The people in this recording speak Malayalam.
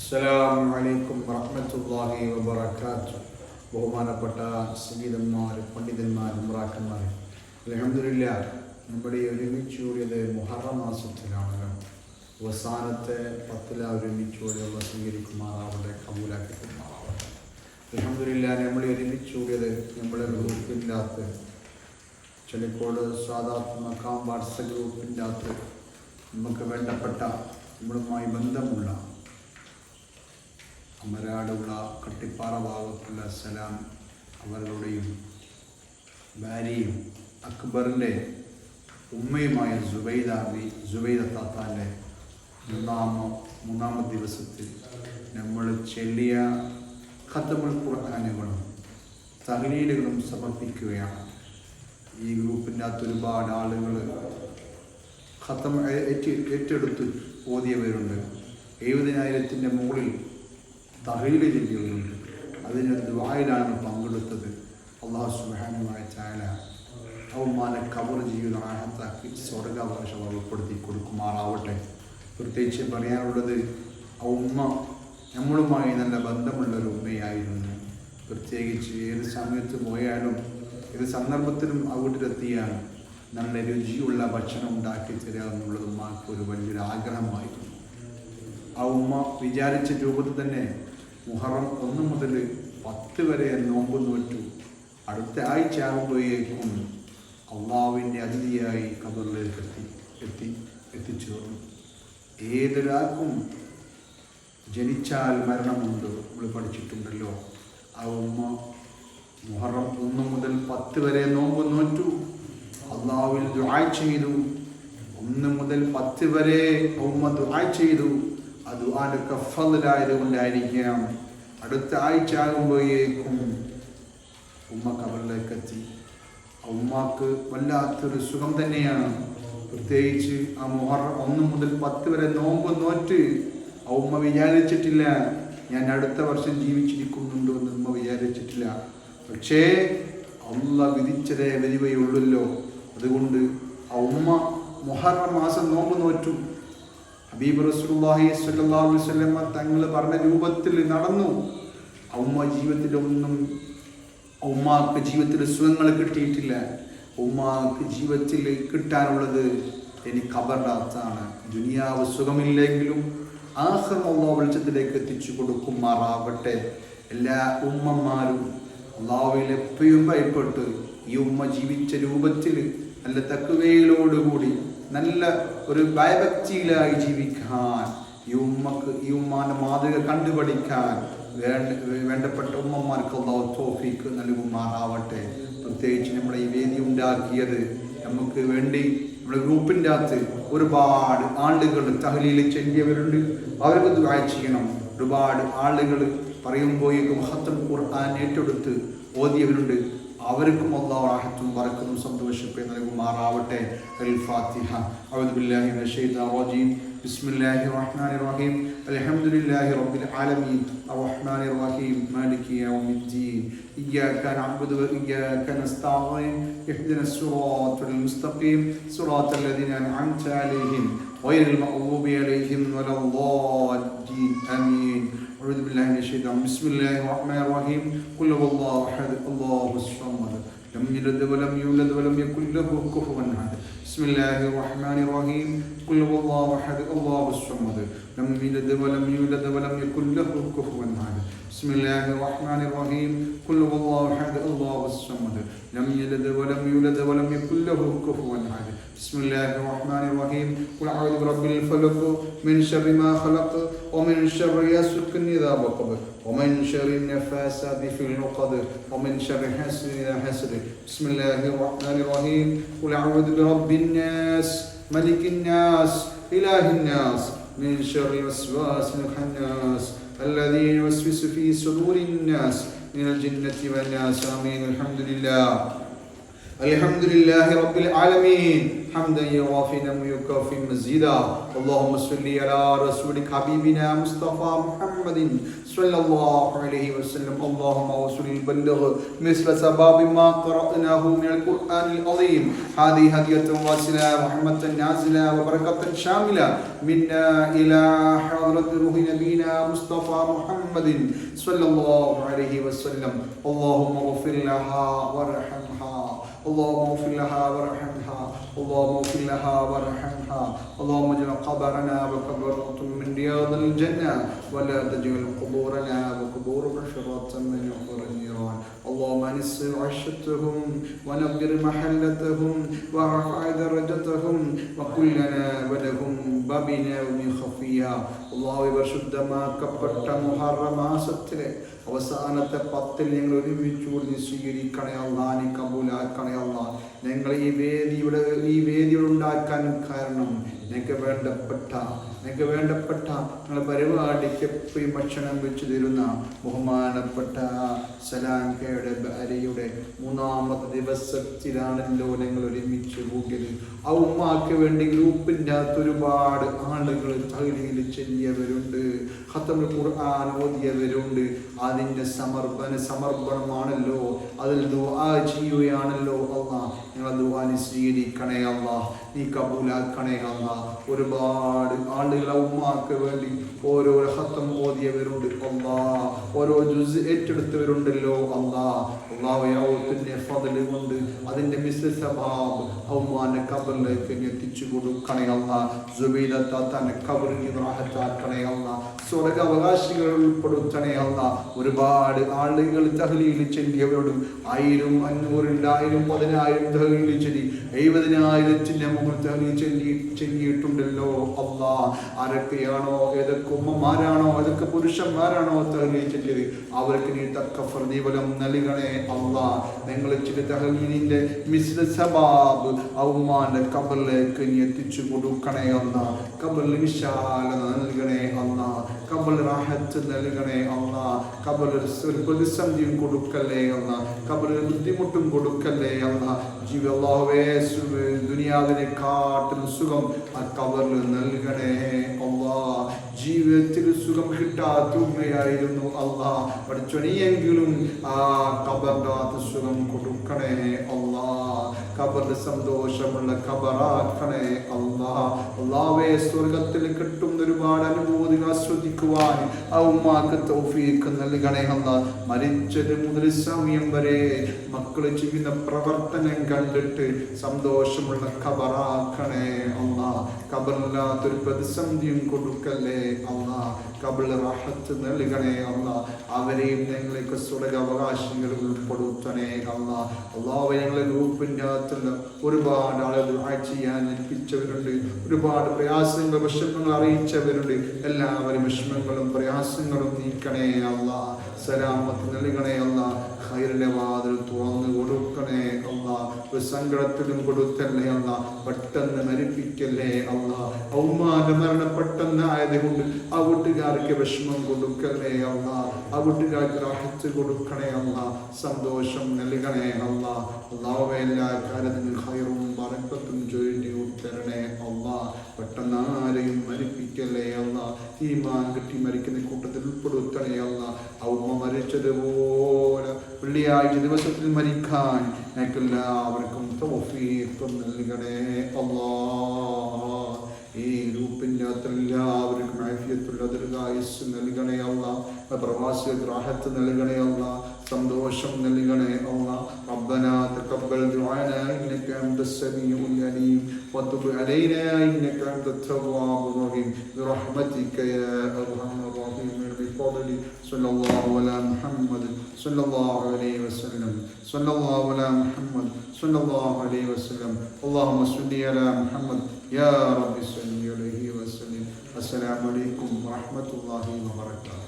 അസ്സലാമു അലൈക്കും വറഹ്മത്തുള്ളാഹി വബറകാതുഹു. ബഹുമാനപ്പെട്ട സംഗീതന്മാർ, പണ്ഡിതന്മാർ, ഉംറാക്കന്മാർ, അൽഹംദുലില്ലാഹ് നമ്മുടെ ഒരുമിച്ച് കൂടിയത് മുഹറം മാസത്തിലാണല്ലോ. അവസാനത്തെ 10 ഒരുമിച്ച് കൂടിയുള്ള സ്വീകരിക്കുമാറാവട്ടെ, കബൂലാക്കുമാറാവട്ടെ. അൽഹംദുലില്ലാഹ് നമ്മൾ ഒരുമിച്ച് കൂടിയത് നമ്മുടെ ഗ്രൂപ്പിൻ്റെ അകത്ത്, ചെലിക്കോട് സാദാത്ത് മഖാം വാട്സപ്പ് ഗ്രൂപ്പിൻ്റെ അകത്ത് നമുക്ക് വേണ്ടപ്പെട്ട നമ്മളുമായി ബന്ധമുള്ള അമരാടുള്ള കട്ടിപ്പാറ ഭാഗത്തുള്ള സലാം അവരുടെയും ഭാര്യയും അക്ബറിൻ്റെ ഉമ്മയുമായ സുബൈദ താത്താൻ്റെ മൂന്നാമത്തെ ദിവസത്തിൽ നമ്മൾ ചെല്ലിയ ഖത്മുൽ ഖുർആനുകളും തഹ്ലീലുകളും സമർപ്പിക്കുകയാണ്. ഈ ഗ്രൂപ്പിൻ്റെ അകത്ത് ഒരുപാട് ആളുകൾ ഖത്തം ഏറ്റെടുത്ത് ഓതിയവരുണ്ട്. 70,000 മുകളിൽ തഹ്ലീല് ചൊല്ലിയവരുണ്ട്. അതിനൊരു ദുആയിലാണ് പങ്കെടുത്തത്. അല്ലാഹു സുബ്ഹാനഹു വ തആല അവമാന ഖബർ ജീവിതം ആഹത്താക്കി സ്വർഗ്ഗാവകാശം ഉൾപ്പെടുത്തി കൊടുക്കുമാറാവട്ടെ. പ്രത്യേകിച്ച് പറയാനുള്ളത്, ആ ഉമ്മ നമ്മളുമായി നല്ല ബന്ധമുള്ളൊരു ഉമ്മയായിരുന്നു. പ്രത്യേകിച്ച് ഏത് സമയത്ത് പോയാലും ഏത് സന്ദർഭത്തിലും വീട്ടിലെത്തിയാൽ നല്ല രുചിയുള്ള ഭക്ഷണം ഉണ്ടാക്കി തരിക എന്നുള്ളത് ഉമ്മക്ക് ഒരു വലിയൊരു ആഗ്രഹമായിരുന്നു. ആ ഉമ്മ വിചാരിച്ച രൂപത്തിൽ തന്നെ മുഹറം 1 മുതൽ 10 വരെ നോമ്പ് നോറ്റു. അടുത്ത ആഴ്ച ആകുമ്പോഴേക്കും അള്ളാഹുവിൻ്റെ അതിഥിയായി ഖബറിലേക്ക് എത്തിച്ചേർന്നു. ഏതൊരാൾക്കും ജനിച്ചാൽ മരണമുണ്ട്, നമ്മൾ പഠിച്ചിട്ടുണ്ടല്ലോ. ആ ഉമ്മ മുഹറം 1 മുതൽ 10 വരെ നോമ്പ് നോറ്റു. അള്ളാഹുവിൽ ദുആ ചെയ്തു. 1 മുതൽ 10 വരെ ഉമ്മ ദുആ ചെയ്തു. ആ ദുആന്റെ ഫളലായത് കൊണ്ടായിരിക്കാം അടുത്ത ആഴ്ച ആകുമ്പോഴേക്കും ഉമ്മ ഖബറിലേക്ക് എത്തി. ആ ഉമ്മക്ക് വല്ലാത്തൊരു സുഖം തന്നെയാണ്. പ്രത്യേകിച്ച് ആ മുഹറം 1 മുതൽ 10 വരെ നോമ്പ് നോറ്റ് ആ ഉമ്മ വിചാരിച്ചിട്ടില്ല ഞാൻ അടുത്ത വർഷം ജീവിച്ചിരിക്കുന്നുണ്ടോ എന്ന് ഉമ്മ വിചാരിച്ചിട്ടില്ല. പക്ഷേ അള്ളാഹ് വിധിച്ചതേ വരികയുള്ളല്ലോ. അതുകൊണ്ട് ആ ഉമ്മ മുഹറം മാസം നോമ്പ് നോറ്റു. ഹബീബ് റസൂലുള്ളാഹി സ്വല്ലല്ലാഹു അലൈഹി വസല്ലം തങ്ങൾ പറഞ്ഞ രൂപത്തിൽ നടന്നു. ആ ഉമ്മ ഉമ്മാക്ക് ജീവിതത്തിൽ സുഖങ്ങൾ കിട്ടിയിട്ടില്ല. ഉമ്മാക്ക് ജീവിതത്തിൽ കിട്ടാനുള്ളത് ഇനി ഖബറിന്റെ അകത്താണ്. ദുനിയാവ് സുഖമില്ലെങ്കിലും ആഖിറം അല്ലാഹു വെളിച്ചത്തിലേക്ക് എത്തിച്ചു കൊടുക്കുമാറാവട്ടെ. എല്ലാ ഉമ്മമാരും അല്ലാഹുവിൽ എപ്പോഴും ഭയപ്പെട്ട് ഈ ഉമ്മ ജീവിച്ച രൂപത്തിൽ നല്ല തഖ്വയോടുകൂടി നല്ല ഒരു ഭയഭക്തിയിലായി ജീവിക്കാൻ, ഈ ഉമ്മാന്റെ മാതൃക കണ്ടുപഠിക്കാൻ വേണ്ടപ്പെട്ട ഉമ്മമാർക്ക് അല്ലാഹു തൗഫീഖ് നൽകുമാറാവട്ടെ. പ്രത്യേകിച്ച് നമ്മുടെ ഈ വേദി ഉണ്ടാക്കിയത് നമുക്ക് വേണ്ടി നമ്മുടെ ഗ്രൂപ്പിൻ്റെ അകത്ത് ഒരുപാട് ആളുകൾ തഹ്ലീൽ ചെല്ലിയവരുണ്ട്. അവർക്ക് ദുആ ചെയ്യണം. ഒരുപാട് ആളുകൾ പറയുമ്പോഴേക്കും ഖത്മുൽ ഖുർആൻ ഏറ്റെടുത്ത് ഓതിയവരുണ്ട്. അവർക്കും അല്ലാഹു റാഹത്തും ബറക്കത്തും സന്തോഷവും നൽകുമാറാവട്ടെ. അൽ ഫാത്തിഹ. അഊദു ബില്ലാഹി മിനശ് ശൈത്വാനിർ റജീം. ബിസ്മില്ലാഹിർ റഹ്മാനിർ റഹീം. അൽഹംദുലില്ലാഹി റബ്ബിൽ ആലമീൻ അർറഹ്മാനിർ റഹീം മാലികി യൗമിദ്ദീൻ ഇയ്യാക നഅ്ബുദു വ ഇയ്യാക നസ്തഈൻ ഇഹ്ദിനസ് സിറാത്തൽ മുസ്തഖീം സിറാത്തൽ ലദീന അൻഅംത അലൈഹിം ഗൈറിൽ മഗ്ദൂബി അലൈഹിം വലദ്ദാല്ലീൻ ആമീൻ. أعوذ بالله من الشيطان. بسم الله الرحمن الرحيم. قل هو الله أحد الله الصمد لم يلد ولم يولد ولم يكن له كفوا أحد. بسم الله الرحمن الرحيم. قل هو الله أحد الله الصمد لم يلد ولم يولد ولم يكن له كفوا أحد. بسم الله الرحمن الرحيم. قل هو الله أحد الله الصمد لم يلد ولم يولد ولم يكن له كفوا أحد. بسم الله الرحمن الرحيم. قل أعوذ برب الفلق من شر ما خلق ومن شر غاسق إذا وقب ومن شر النفاثات في العقد ومن شر حاسد إذا حسد. بسم الله الرحمن الرحيم. قل أعوذ برب الناس ملك الناس إله الناس من شر الوسواس الخناس الذي يوسوس في صدور الناس من الجنة والناس. آمين. الحمد لله رب العالمين حمدا يوافي ويكافئ مزيدا. اللهم صل على رسولك حبيبنا مصطفى محمد صلى الله عليه وسلم. اللهم وصل بلغ مثل سباب ما قرأناه من القرآن العظيم. هذه هدية واصلة ورحمة نازلة وبركة شاملة منا إلى حضرة روح نبينا مصطفى محمد صلى الله عليه وسلم. اللهم اغفر لها وارحمها، اللهم اغفر لها وارحمها، اللهم اغفر لها وارحمها. اللهم اجعل قبرنا وقبرة من رياض الجنة، ولا تجعل قبورنا وقبور حفرة من حفر النيران. اللهم انس عشتهم ونبر محلتهم وارفع درجتهم وكلنا ولهم بابنا ومن خفيا. അള്ളാഹു പരിശുദ്ധമാക്കപ്പെട്ട മുഹറം മാസത്തിലെ അവസാനത്തെ 10 ഞങ്ങൾ ഒരുമിച്ച് കൂടി സ്വീകരിക്കണേ അല്ലാ, നീ കബൂലാക്കണേ അല്ലാ. ഞങ്ങൾ ഈ വേദിയുടെ ഉണ്ടാക്കാൻ കാരണം നിങ്ങൾക്ക് വേണ്ടപ്പെട്ട ഞങ്ങളുടെ പരിപാടിക്ക് എപ്പോഴും ഭക്ഷണം വെച്ച് തരുന്ന ബഹുമാനപ്പെട്ട സലാംകയുടെ ഭാര്യയുടെ 3ാമത്തെ ദിവസത്തിലാണല്ലോ ഞങ്ങൾ ഒരുമിച്ച് കൂടിയത്. ആ ഉമ്മാക്ക് വേണ്ടി ഗ്രൂപ്പിൻ്റെ അകത്ത് ഒരുപാട് ആളുകൾ തഹ്ലീൽ ചെല്ലിയവരുണ്ട്, ഖത്മുൽ ഖുർആൻ ഓതിയവരുണ്ട്. അതിൻ്റെ സമർപ്പണമാണല്ലോ, അതിൽ ദുആ ചെയ്യുകയാണല്ലോ. അല്ലാഹ് ഞങ്ങളെ ദുആ നീ സ്വീകരിക്കണേ അല്ലാഹ്, നീ കബൂലാക്കണേ അല്ലാഹ്. ഒരുപാട് ആളുകളെ ഉമ്മാക്ക് വേണ്ടി ഓരോ ഖത്ം ഓതിയവരുണ്ട് അല്ലാഹ്, ഓരോ ജുസ് ഏറ്റെടുത്തവരുണ്ടല്ലോ അല്ലാഹ്. അല്ലാഹുവിന്റെ ഫضل കൊണ്ട് അതിന്റെ മിസ്ൽ സബാബ് ഉമ്മാന്റെ ഖബറിലേക്ക് എത്തിച്ചു കൊടുക്കണേ അല്ലാഹ്. സുബൈദ താത്താന്റെ ഖബറിനെ റാഹത്താക്കണേ അല്ലാഹ്, സ്വർഗ്ഗ അവകാശികൾ ഉൾപ്പെടുത്തണേ അല്ലാഹ്. ഒരുപാട് ആളുകൾ തഹ്ലീൽ ചെല്ലിയവരോട് 1000, 500, 1000, 10,000 തഹ്ലീൽ ചൊല്ലി 70,000 മുകളിൽ തഹ്ലീൽ ചെല്ലിയിട്ടുണ്ടല്ലോ അല്ലാഹ്. ആരൊക്കെയാണോ, ഏതൊക്കെ ഉമ്മമാരാണോ, ഏതൊക്കെ പുരുഷന്മാരാണോ തഹ്ലീൽ ചൊല്ലിയത് അവർക്ക് നീ തക്ക പ്രതിഫലം നൽകണേ അല്ലാഹ്. ഞങ്ങൾ ചില തഹ്ലീലിന്റെ മിസ്ൽ സബാബ് ഉമ്മാന്റെ ഖബറിലേക്ക് നീ എത്തിച്ചു കൊടുക്കണേ അല്ലാഹ്. ഖബറിൽ വിശാലത നൽകണേ അല്ലാഹ്, ഖബറിൽ റാഹത്ത് നൽകണേ അല്ലാഹ്. ഖബറിൽ ഒരു പ്രതിസന്ധിയും കൊടുക്കല്ലേ അല്ലാഹ്, ഖബറിൽ ബുദ്ധിമുട്ടും കൊടുക്കല്ലേ അല്ലാഹ്. അല്ലാഹുവേ, ദുനിയാവിനെക്കാട്ടിലും സുഖം ആ ഖബറിൽ നൽകണേ അല്ലാഹ്. ജീവിതത്തിൽ സുഖം കിട്ടാത്ത ഉമ്മയായിരുന്നു അല്ലാഹ്, പഠിച്ചൊനിയെങ്കിലും ആ ഖബറിനകത്ത് സുഖം കൊടുക്കണേ അല്ലാഹ്. ഖബറിൽ സന്തോഷമുള്ള ഖബറാക്കണേ അല്ലാഹ്. അല്ലാഹുവേ, സ്വർഗത്തിൽ കിട്ടുന്ന ഒരുപാട് അനുഭൂതികൾ ആസ്വദിക്കുവാൻ ആ ഉമ്മാക്ക് തൗഫീഖ് നൽകണേ അല്ലാഹ്. മരിച്ചത് മുതൽ സമയം വരെ മക്കൾ ചെയ്യുന്ന പ്രവർത്തനം കണ്ടിട്ട് സന്തോഷമുള്ള ഖബറാക്കണേ അല്ലാഹ്. ഖബറില്ലാത്തൊരു പ്രതിസന്ധിയും കൊടുക്കല്ലേ അല്ലാഹ്. ഖബറിൽ റാഹത്ത് നൽകണേ അല്ലാഹ്. അവരെയും ഞങ്ങളെയൊക്കെ സ്വർഗ്ഗ അവകാശങ്ങൾ ഉൾപ്പെടുത്തണേ അല്ലാഹ്. അല്ലാഹുവേ, ഞങ്ങളെ ഗ്രൂപ്പിൻ്റെ അകത്തുള്ള ഒരുപാട് ആളുകൾ ദുആ ചെയ്യാൻ ഏൽപ്പിച്ചവരുണ്ട്, ഒരുപാട് പ്രയാസങ്ങൾ വിഷമങ്ങൾ അറിയിച്ചവരുണ്ട്. എല്ലാവരും വിഷമങ്ങളും പ്രയാസങ്ങളും നീക്കണേ അല്ലാഹ്, സലാമത്ത് നൽകണേ അല്ലാഹ്. ഖൈറിന്റെ വാതിൽ തുറന്നു കൊടുക്കണേ അല്ലാഹ്. ഒരു സങ്കടത്തിലും കൊടുക്കല്ലേ അല്ലാഹ്, പെട്ടെന്ന് മരിപ്പിക്കല്ലേ അല്ലാഹ്. ഉമ്മാന്റെ മരണം പെട്ടെന്ന് ആയതുകൊണ്ട് ആ വീട്ടുകാർക്ക് വിഷമം കൊടുക്കല്ലേ അല്ലാഹ്, ആ വീട്ടുകാർക്ക് റാഹത്ത് കൊടുക്കണേ അല്ലാഹ്, സന്തോഷം നൽകണേ അല്ലാഹ്. അല്ലാഹുവേ, എല്ലാ കാര്യത്തിലും ഖൈറും ബറക്കത്തും ചൊരിഞ്ഞു തരണേ അല്ലാഹ്. പെട്ടെന്ന് ആരെയും മരിപ്പിക്കല്ലേ അല്ലാഹ്, ഈമാൻ കിട്ടി മരിക്കുന്ന കൂട്ടത്തിൽ ഉൾപ്പെടുത്തണേ അല്ലാഹ്. ആ ഉമ്മ മരിച്ചതുപോലെ വെള്ളിയാഴ്ച ദിവസത്തിൽ മരിക്കാൻ ഞങ്ങൾക്കെല്ലാവർക്കും തൗഫീഖ് നൽകണേ അല്ലാഹ്. ഈ ഗ്രൂപ്പിൻ്റെ അകത്ത് എല്ലാവർക്കും ആഫിയത്തുള്ള ദീർഘായുസ്സ് നൽകണേ അല്ലാഹ്. പ്രവാസികൾക്ക് റാഹത്ത് നൽകണേ അല്ലാഹ്, സന്തോഷം നൽകണേ അല്ലാഹ്. റബ്ബനാ തഖബ്ബൽ ദുആനാ ഇന്നക അൻതസ് സമീഉൽ അലീം വതുബ് അലൈനാ ഇന്നക അൻതത് തവ്വാബുർ റഹീം ബിറഹ്മതിക യാ അർഹമർ റഹീമീൻ. ബിഫദ്ലി സ്വല്ലല്ലാഹു അലാ മുഹമ്മദ് സ്വല്ലല്ലാഹു അലൈഹി വസല്ലം, സ്വല്ലല്ലാഹു അലാ മുഹമ്മദ് സ്വല്ലല്ലാഹു അലൈഹി വസല്ലം. അല്ലാഹുമ്മ സ്വല്ലി അലാ മുഹമ്മദ് യാ റബ്ബി സ്വല്ലി അലൈഹി വസല്ലം. അസ്സലാമു അലൈക്കും വറഹ്മത്തുള്ളാഹി വബറകാതുഹു.